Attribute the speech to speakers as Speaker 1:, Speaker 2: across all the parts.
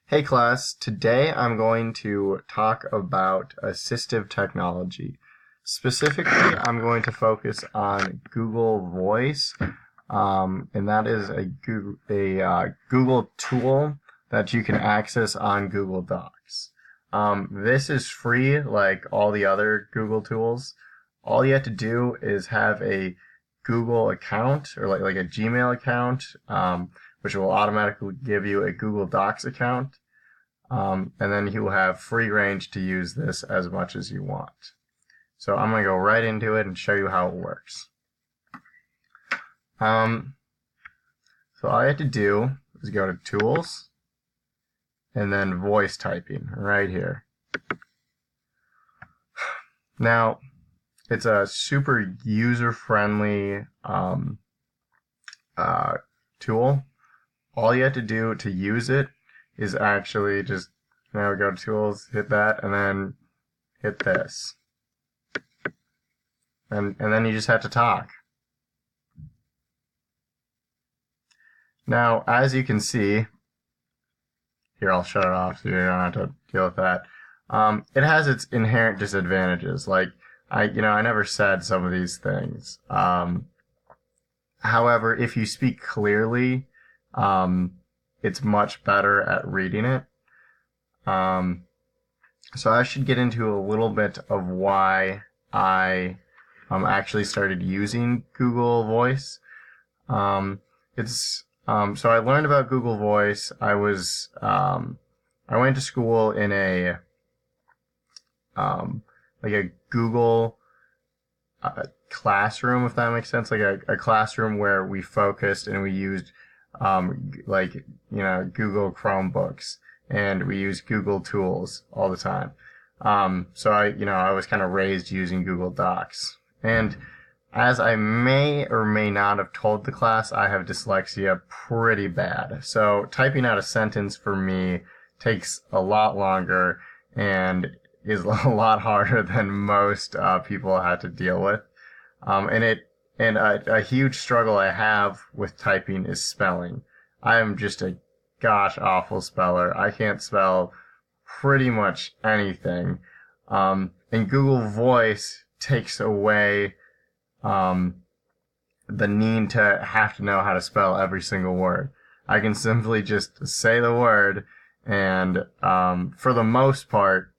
Speaker 1: Hey class, today I'm going to talk about assistive technology. Specifically, I'm going to focus on Google Voice, and that is a Google tool that you can access on Google Docs. This is free, like all the other Google tools. All you have to do is have a Google account or like a Gmail account, which will automatically give you a Google Docs account. And then you will have free range to use this as much as you want. So I'm going to go right into it and show you how it works. So all I have to do is go to Tools, and then Voice Typing right here. Now, it's a super user-friendly tool. All you have to do to use it is actually just, now we go to Tools, hit that, and then hit this. And then you just have to talk. Now, as you can see, here I'll shut it off so you don't have to deal with that. It has its inherent disadvantages. Like, I never said some of these things. However, if you speak clearly, it's much better at reading it. So I should get into a little bit of why I actually started using Google Voice. So I learned about Google Voice. I went to school in a Google classroom, if that makes sense, like a classroom where we focused and we used Google Chromebooks, and we use Google tools all the time. So I was kind of raised using Google Docs. And as I may or may not have told the class, I have dyslexia pretty bad. So typing out a sentence for me takes a lot longer and is a lot harder than most people had to deal with. And a huge struggle I have with typing is spelling. I am just a gosh awful speller. I can't spell pretty much anything. And Google Voice takes away the need to have to know how to spell every single word. I can simply just say the word, and for the most part,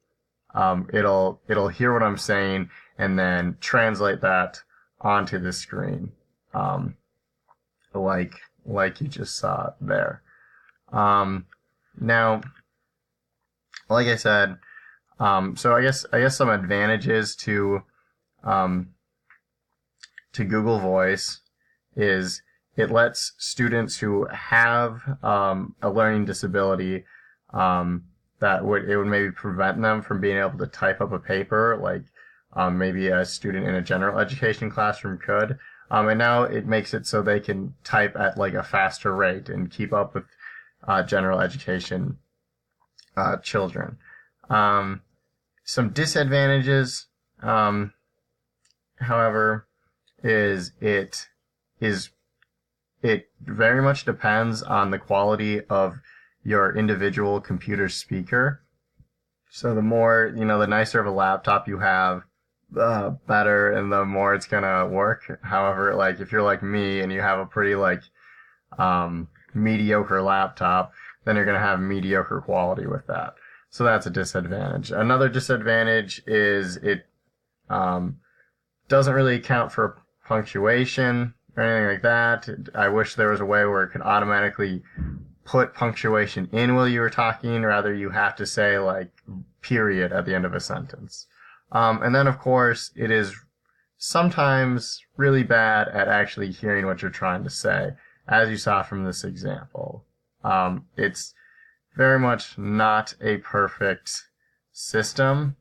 Speaker 1: it'll hear what I'm saying and then translate that onto the screen, like you just saw there. Now, like I said, so I guess some advantages to Google Voice is it lets students who have a learning disability that it would maybe prevent them from being able to type up a paper like maybe a student in a general education classroom could. And now it makes it so they can type at like a faster rate and keep up with general education children. Some disadvantages, however, is it very much depends on the quality of your individual computer speaker. So the more, the nicer of a laptop you have, the better and the more it's gonna work. However, like if you're like me and you have a pretty mediocre laptop, then you're gonna have mediocre quality with that. So that's a disadvantage. Another disadvantage is it doesn't really account for punctuation or anything like that. I wish there was a way where it could automatically put punctuation in while you were talking, rather you have to say like period at the end of a sentence. And then of course it is sometimes really bad at actually hearing what you're trying to say, as you saw from this example. It's very much not a perfect system,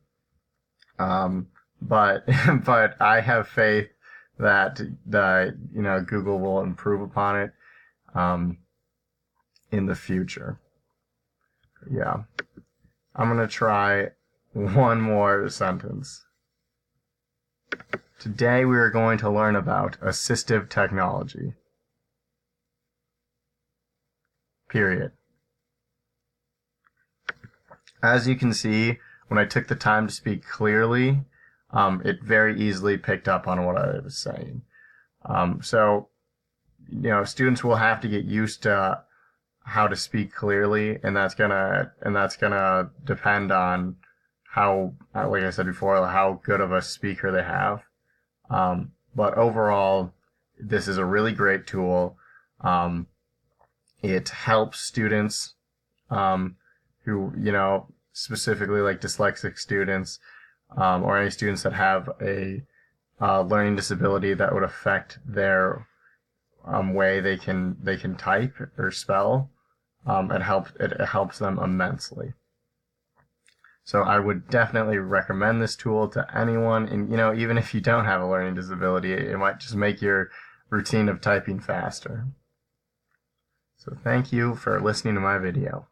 Speaker 1: but I have faith that Google will improve upon it in the future. Yeah. I'm going to try one more sentence. Today we are going to learn about assistive technology. Period. As you can see, when I took the time to speak clearly, it very easily picked up on what I was saying. So, students will have to get used to how to speak clearly, and that's gonna depend on how, like I said before, how good of a speaker they have. But overall, this is a really great tool. It helps students who, specifically like dyslexic students, or any students that have a learning disability that would affect their way they can type or spell. It helps them immensely. So I would definitely recommend this tool to anyone, and even if you don't have a learning disability, it might just make your routine of typing faster. So thank you for listening to my video.